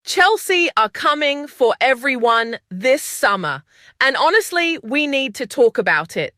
Chelsea are coming for everyone this summer, and honestly, we need to talk about it.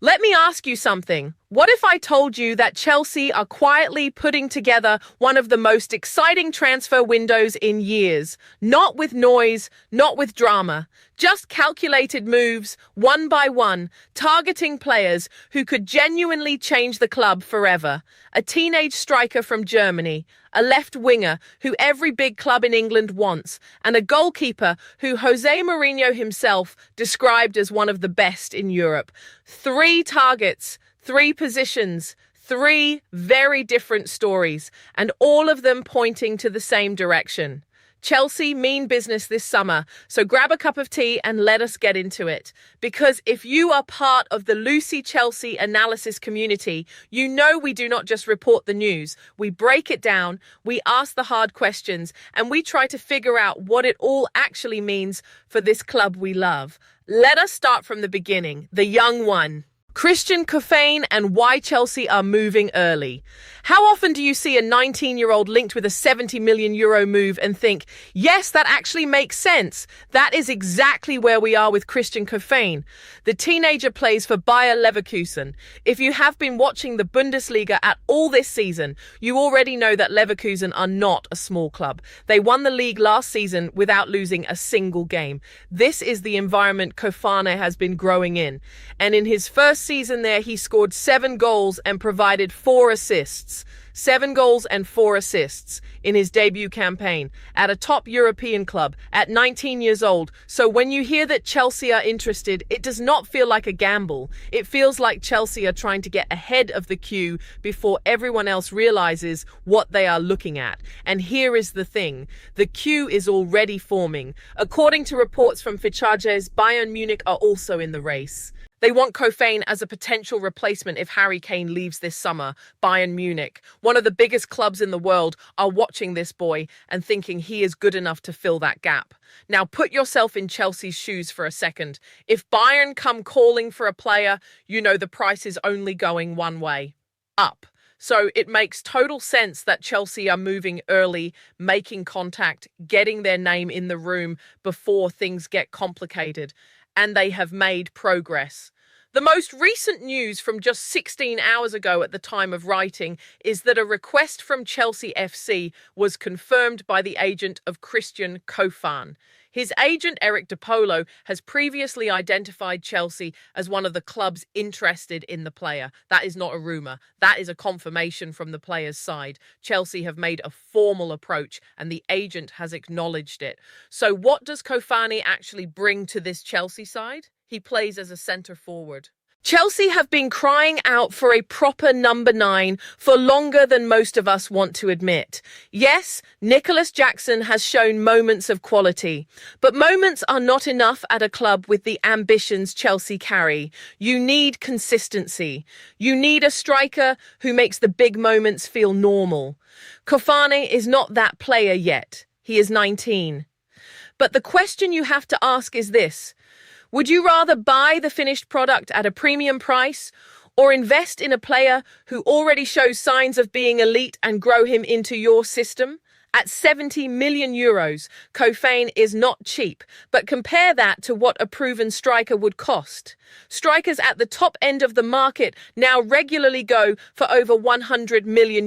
Let me ask you something. What if I told you that Chelsea are quietly putting together one of the most exciting transfer windows in years? Not with noise, not with drama, just calculated moves, one by one, targeting players who could genuinely change the club forever. A teenage striker from Germany, a left winger who every big club in England wants, and a goalkeeper who Jose Mourinho himself described as one of the best in Europe. 3 targets. 3 positions, 3 very different stories, and all of them pointing to the same direction. Chelsea mean business this summer, so grab a cup of tea and let us get into it. Because if you are part of the Lucy Chelsea analysis community, you know we do not just report the news. We break it down, we ask the hard questions, and we try to figure out what it all actually means for this club we love. Let us start from the beginning, the young one. Christian Kofane and why Chelsea are moving early. How often do you see a 19-year-old linked with a €70 million move and think, yes, that actually makes sense? That is exactly where we are with Christian Kofane. The teenager plays for Bayer Leverkusen. If you have been watching the Bundesliga at all this season, you already know that Leverkusen are not a small club. They won the league last season without losing a single game. This is the environment Kofane has been growing in. And in his first season there, he scored 7 goals and provided 4 assists. 7 goals and 4 assists in his debut campaign at a top European club at 19 years old. So when you hear that Chelsea are interested, it does not feel like a gamble. It feels like Chelsea are trying to get ahead of the queue before everyone else realizes what they are looking at. And here is the thing. The queue is already forming. According to reports from Fichajes, Bayern Munich are also in the race. They want Kofane as a potential replacement if Harry Kane leaves this summer. Bayern Munich, one of the biggest clubs in the world, are watching this boy and thinking he is good enough to fill that gap. Now put yourself in Chelsea's shoes for a second. If Bayern come calling for a player, you know the price is only going one way, up. So it makes total sense that Chelsea are moving early, making contact, getting their name in the room before things get complicated. And they have made progress. The most recent news from just 16 hours ago at the time of writing is that a request from Chelsea FC was confirmed by the agent of Christian Kofane. His agent, Eric DiPolo, has previously identified Chelsea as one of the clubs interested in the player. That is not a rumour. That is a confirmation from the player's side. Chelsea have made a formal approach and the agent has acknowledged it. So what does Kofane actually bring to this Chelsea side? He plays as a centre forward. Chelsea have been crying out for a proper number 9 for longer than most of us want to admit. Yes, Nicholas Jackson has shown moments of quality, but moments are not enough at a club with the ambitions Chelsea carry. You need consistency. You need a striker who makes the big moments feel normal. Kofane is not that player yet. He is 19. But the question you have to ask is this. Would you rather buy the finished product at a premium price or invest in a player who already shows signs of being elite and grow him into your system? At €70 million, Kofane is not cheap, but compare that to what a proven striker would cost. Strikers at the top end of the market now regularly go for over €100 million.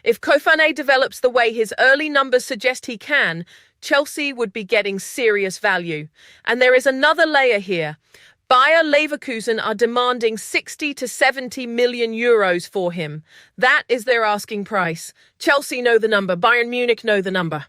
If Kofane develops the way his early numbers suggest he can, Chelsea would be getting serious value. And there is another layer here. Bayer Leverkusen are demanding €60 to €70 million for him. That is their asking price. Chelsea know the number. Bayern Munich know the number.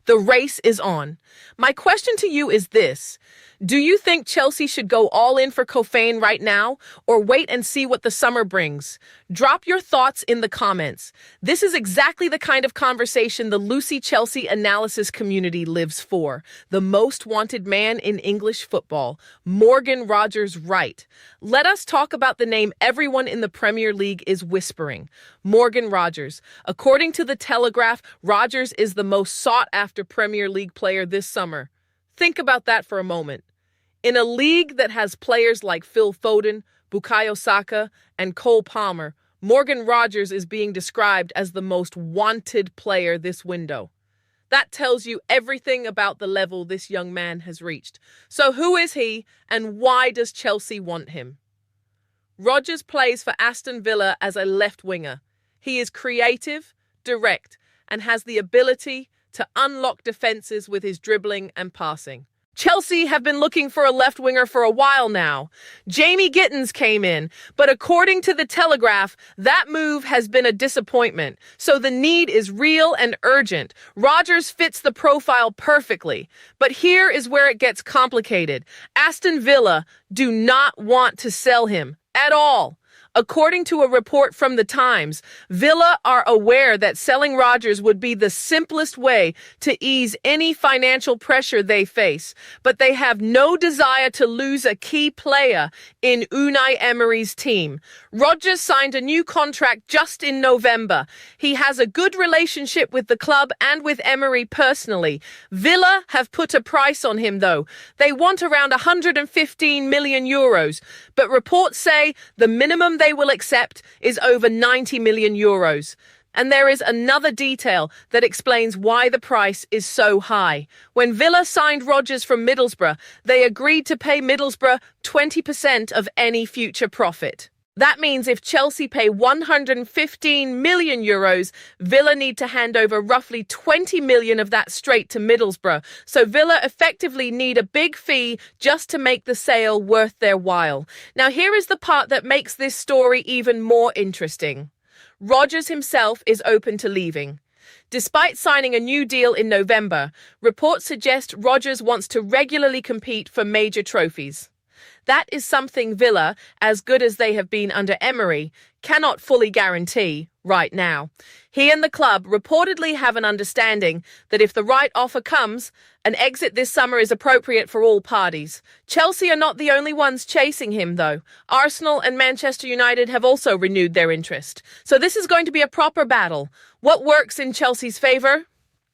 The race is on. My question to you is this. Do you think Chelsea should go all in for Kofane right now or wait and see what the summer brings? Drop your thoughts in the comments. This is exactly the kind of conversation the Lucy Chelsea analysis community lives for. The most wanted man in English football, Morgan Rogers-Wright. Let us talk about the name everyone in the Premier League is whispering. Morgan Rogers. According to The Telegraph, Rogers is the most sought-after Premier League player this summer. Think about that for a moment. In a league that has players like Phil Foden, Bukayo Saka, and Cole Palmer, Morgan Rogers is being described as the most wanted player this window. That tells you everything about the level this young man has reached. So who is he and why does Chelsea want him? Rodgers plays for Aston Villa as a left winger. He is creative, direct, and has the ability to unlock defenses with his dribbling and passing. Chelsea have been looking for a left winger for a while now. Jamie Gittins came in, but according to the Telegraph, that move has been a disappointment. So the need is real and urgent. Rodgers fits the profile perfectly. But here is where it gets complicated. Aston Villa do not want to sell him at all. According to a report from The Times, Villa are aware that selling Rodgers would be the simplest way to ease any financial pressure they face, but they have no desire to lose a key player in Unai Emery's team. Rodgers signed a new contract just in November. He has a good relationship with the club and with Emery personally. Villa have put a price on him, though. They want around 115 million euros, but reports say the minimum they will accept is over 90 million euros. And there is another detail that explains why the price is so high. When Villa signed Rodgers from Middlesbrough, they agreed to pay Middlesbrough 20% of any future profit. That means if Chelsea pay 115 million euros, Villa need to hand over roughly 20 million of that straight to Middlesbrough. So Villa effectively need a big fee just to make the sale worth their while. Now here is the part that makes this story even more interesting. Rodgers himself is open to leaving. Despite signing a new deal in November, reports suggest Rodgers wants to regularly compete for major trophies. That is something Villa, as good as they have been under Emery, cannot fully guarantee right now. He and the club reportedly have an understanding that if the right offer comes, an exit this summer is appropriate for all parties. Chelsea are not the only ones chasing him, though. Arsenal and Manchester United have also renewed their interest. So this is going to be a proper battle. What works in Chelsea's favour?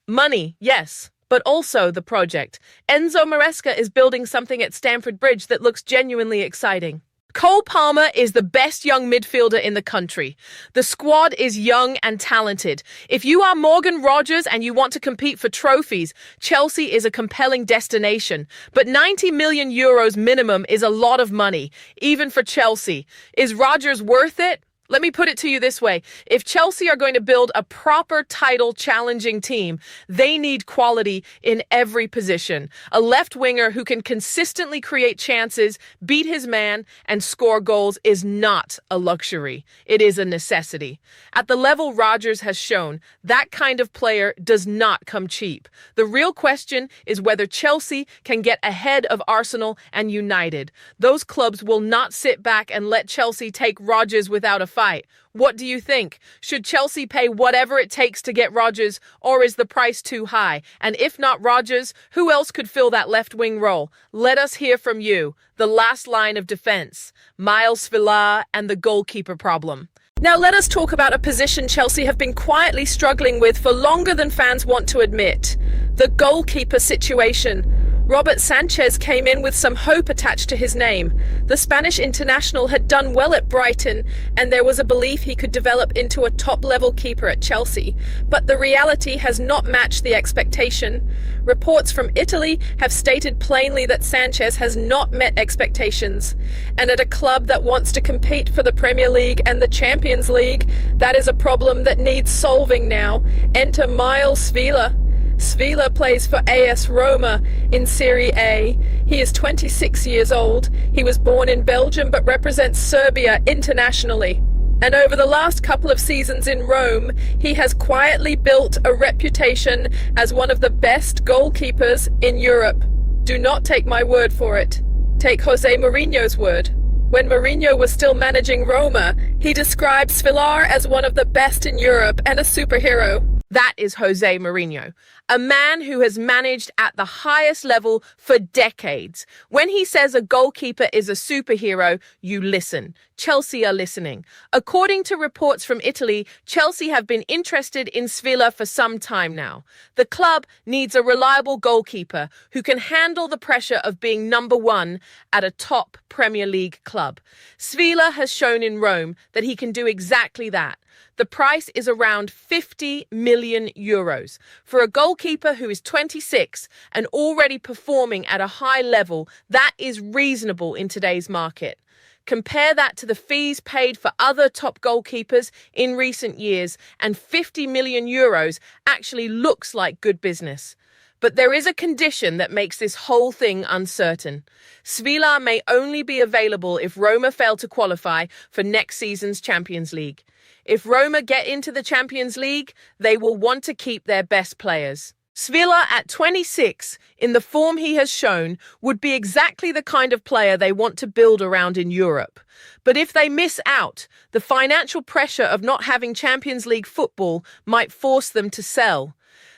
Money, yes. But also the project. Enzo Maresca is building something at Stamford Bridge that looks genuinely exciting. Cole Palmer is the best young midfielder in the country. The squad is young and talented. If you are Morgan Rodgers and you want to compete for trophies, Chelsea is a compelling destination. But 90 million euros minimum is a lot of money, even for Chelsea. Is Rodgers worth it? Let me put it to you this way. If Chelsea are going to build a proper title-challenging team, they need quality in every position. A left winger who can consistently create chances, beat his man, and score goals is not a luxury. It is a necessity. At the level Rodgers has shown, that kind of player does not come cheap. The real question is whether Chelsea can get ahead of Arsenal and United. Those clubs will not sit back and let Chelsea take Rodgers without a fight. What do you think? Should Chelsea pay whatever it takes to get Rodgers, or is the price too high? And if not Rodgers, who else could fill that left-wing role? Let us hear from you. The last line of defense, Miles Svilar and the goalkeeper problem. Now let us talk about a position Chelsea have been quietly struggling with for longer than fans want to admit. The goalkeeper situation. Robert Sanchez came in with some hope attached to his name. The Spanish international had done well at Brighton, and there was a belief he could develop into a top-level keeper at Chelsea. But the reality has not matched the expectation. Reports from Italy have stated plainly that Sanchez has not met expectations. And at a club that wants to compete for the Premier League and the Champions League, that is a problem that needs solving now. Enter Miles Svilar. Svilar plays for AS Roma in Serie A. He is 26 years old. He was born in Belgium but represents Serbia internationally. And over the last couple of seasons in Rome, he has quietly built a reputation as one of the best goalkeepers in Europe. Do not take my word for it. Take Jose Mourinho's word. When Mourinho was still managing Roma, he described Svilar as one of the best in Europe and a superhero. That is Jose Mourinho, a man who has managed at the highest level for decades. When he says a goalkeeper is a superhero, you listen. Chelsea are listening. According to reports from Italy, Chelsea have been interested in Svilar for some time now. The club needs a reliable goalkeeper who can handle the pressure of being number one at a top Premier League club. Svilar has shown in Rome that he can do exactly that. The price is around 50 million euros. For a goalkeeper who is 26 and already performing at a high level, that is reasonable in today's market. Compare that to the fees paid for other top goalkeepers in recent years, and 50 million euros actually looks like good business. But there is a condition that makes this whole thing uncertain. Svilar may only be available if Roma fail to qualify for next season's Champions League. If Roma get into the Champions League, they will want to keep their best players. Svilar, at 26, in the form he has shown, would be exactly the kind of player they want to build around in Europe. But if they miss out, the financial pressure of not having Champions League football might force them to sell.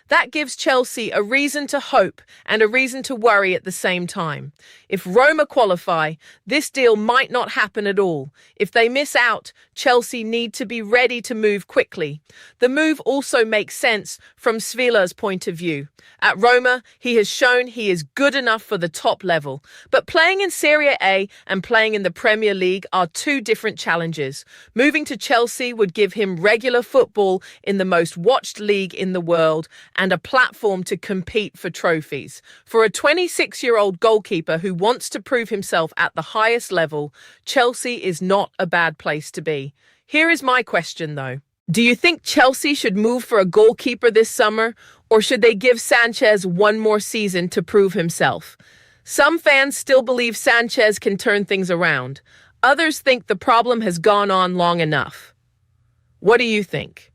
That gives Chelsea a reason to hope and a reason to worry at the same time. If Roma qualify, this deal might not happen at all. If they miss out, Chelsea need to be ready to move quickly. The move also makes sense from Svilar's point of view. At Roma, he has shown he is good enough for the top level. But playing in Serie A and playing in the Premier League are two different challenges. Moving to Chelsea would give him regular football in the most watched league in the world and a platform to compete for trophies. For a 26-year-old goalkeeper who wants to prove himself at the highest level, Chelsea is not a bad place to be. Here is my question, though. Do you think Chelsea should move for a goalkeeper this summer, or should they give Sanchez one more season to prove himself? Some fans still believe Sanchez can turn things around. Others think the problem has gone on long enough. What do you think?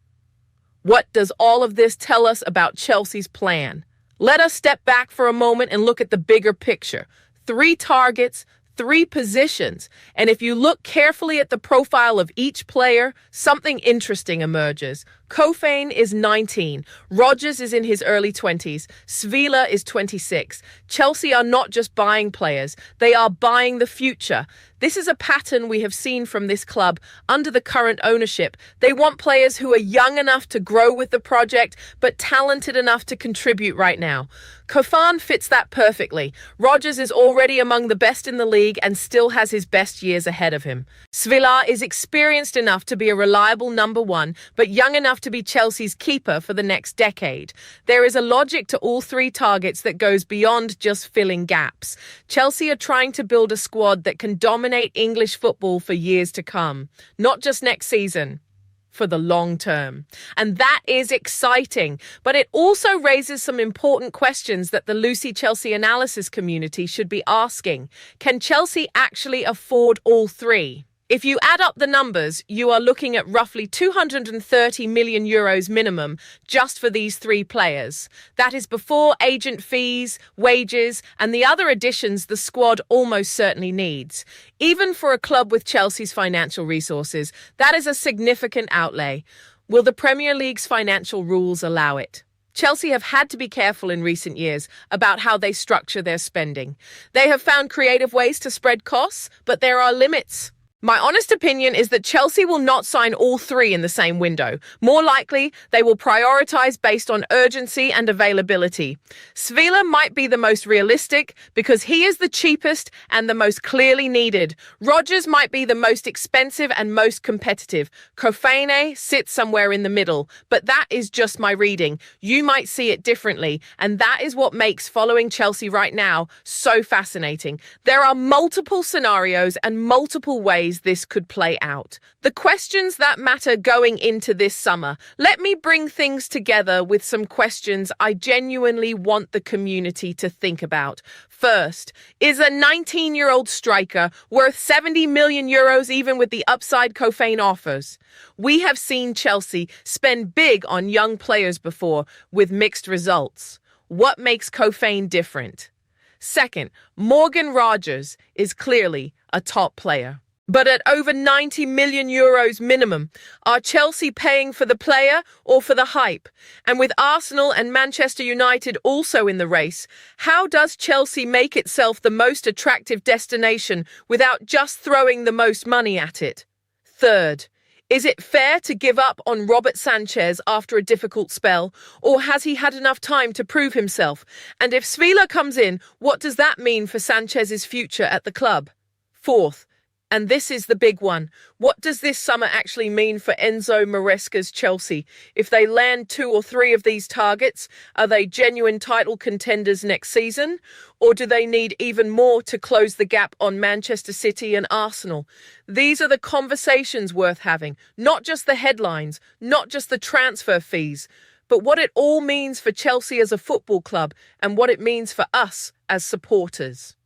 What does all of this tell us about Chelsea's plan? Let us step back for a moment and look at the bigger picture. 3 targets, 3 positions. And if you look carefully at the profile of each player, something interesting emerges. Kofane is 19. Rodgers is in his early 20s. Svilar is 26. Chelsea are not just buying players, they are buying the future. This is a pattern we have seen from this club under the current ownership. They want players who are young enough to grow with the project, but talented enough to contribute right now. Kofane fits that perfectly. Rodgers is already among the best in the league and still has his best years ahead of him. Svilar is experienced enough to be a reliable number 1, but young enough to be Chelsea's keeper for the next decade. There is a logic to all 3 targets that goes beyond just filling gaps. Chelsea are trying to build a squad that can dominate English football for years to come, not just next season, for the long term. And that is exciting, but it also raises some important questions that the Lucy Chelsea analysis community should be asking. Can Chelsea actually afford all 3? If you add up the numbers, you are looking at roughly 230 million euros minimum just for these 3 players. That is before agent fees, wages, and the other additions the squad almost certainly needs. Even for a club with Chelsea's financial resources, that is a significant outlay. Will the Premier League's financial rules allow it? Chelsea have had to be careful in recent years about how they structure their spending. They have found creative ways to spread costs, but there are limits. My honest opinion is that Chelsea will not sign all 3 in the same window. More likely, they will prioritize based on urgency and availability. Svilar might be the most realistic because he is the cheapest and the most clearly needed. Rodgers might be the most expensive and most competitive. Kofane sits somewhere in the middle, but that is just my reading. You might see it differently, and that is what makes following Chelsea right now so fascinating. There are multiple scenarios and multiple ways this could play out. The questions that matter going into this summer. Let me bring things together with some questions I genuinely want the community to think about. First, is a 19-year-old striker worth 70 million euros even with the upside Kofane offers? We have seen Chelsea spend big on young players before with mixed results. What makes Kofane different? Second, Morgan Rodgers is clearly a top player. But at over 90 million euros minimum, are Chelsea paying for the player or for the hype? And with Arsenal and Manchester United also in the race, how does Chelsea make itself the most attractive destination without just throwing the most money at it? Third, is it fair to give up on Robert Sanchez after a difficult spell, or has he had enough time to prove himself? And if Svilar comes in, what does that mean for Sanchez's future at the club? Fourth, And this is the big one. What does this summer actually mean for Enzo Maresca's Chelsea? If they land 2 or 3 of these targets, are they genuine title contenders next season? Or do they need even more to close the gap on Manchester City and Arsenal? These are the conversations worth having, not just the headlines, not just the transfer fees, but what it all means for Chelsea as a football club and what it means for us as supporters.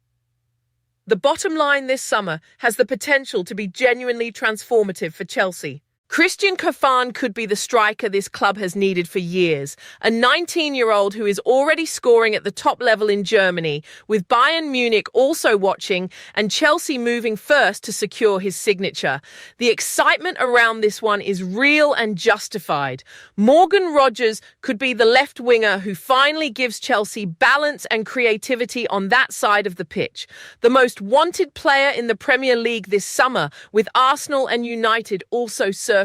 The bottom line this summer has the potential to be genuinely transformative for Chelsea. Christian Kofane could be the striker this club has needed for years, a 19-year-old who is already scoring at the top level in Germany, with Bayern Munich also watching and Chelsea moving first to secure his signature. The excitement around this one is real and justified. Morgan Rogers could be the left winger who finally gives Chelsea balance and creativity on that side of the pitch. The most wanted player in the Premier League this summer, with Arsenal and United also circling.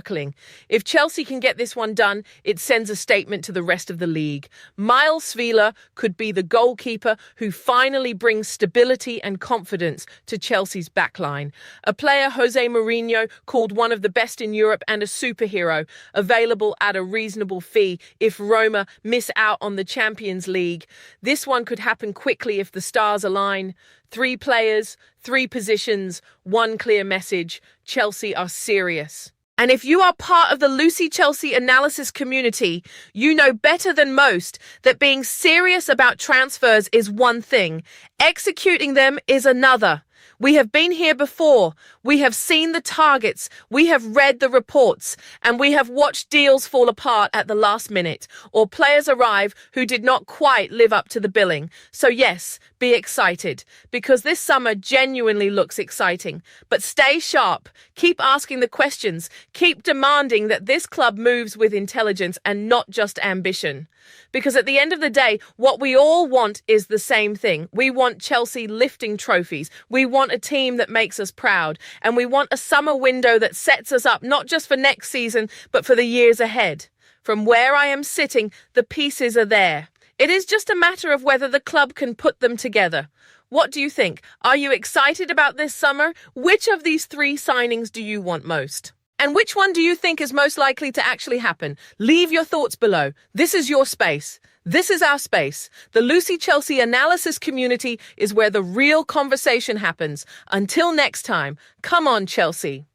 If Chelsea can get this one done, it sends a statement to the rest of the league. Svilar could be the goalkeeper who finally brings stability and confidence to Chelsea's backline. A player Jose Mourinho called one of the best in Europe and a superhero, available at a reasonable fee if Roma miss out on the Champions League. This one could happen quickly if the stars align. 3 players, 3 positions, 1 clear message. Chelsea are serious. And if you are part of the Lucy Chelsea analysis community, you know better than most that being serious about transfers is one thing, executing them is another. We have been here before. We have seen the targets. We have read the reports, and we have watched deals fall apart at the last minute or players arrive who did not quite live up to the billing. So yes, be excited, because this summer genuinely looks exciting. But stay sharp. Keep asking the questions. Keep demanding that this club moves with intelligence and not just ambition. Because at the end of the day, what we all want is the same thing. We want Chelsea lifting trophies. We want a team that makes us proud. And we want a summer window that sets us up not just for next season, but for the years ahead. From where I am sitting, the pieces are there. It is just a matter of whether the club can put them together. What do you think? Are you excited about this summer? Which of these 3 signings do you want most? And which one do you think is most likely to actually happen? Leave your thoughts below. This is your space. This is our space. The Lucy Chelsea analysis community is where the real conversation happens. Until next time, come on, Chelsea.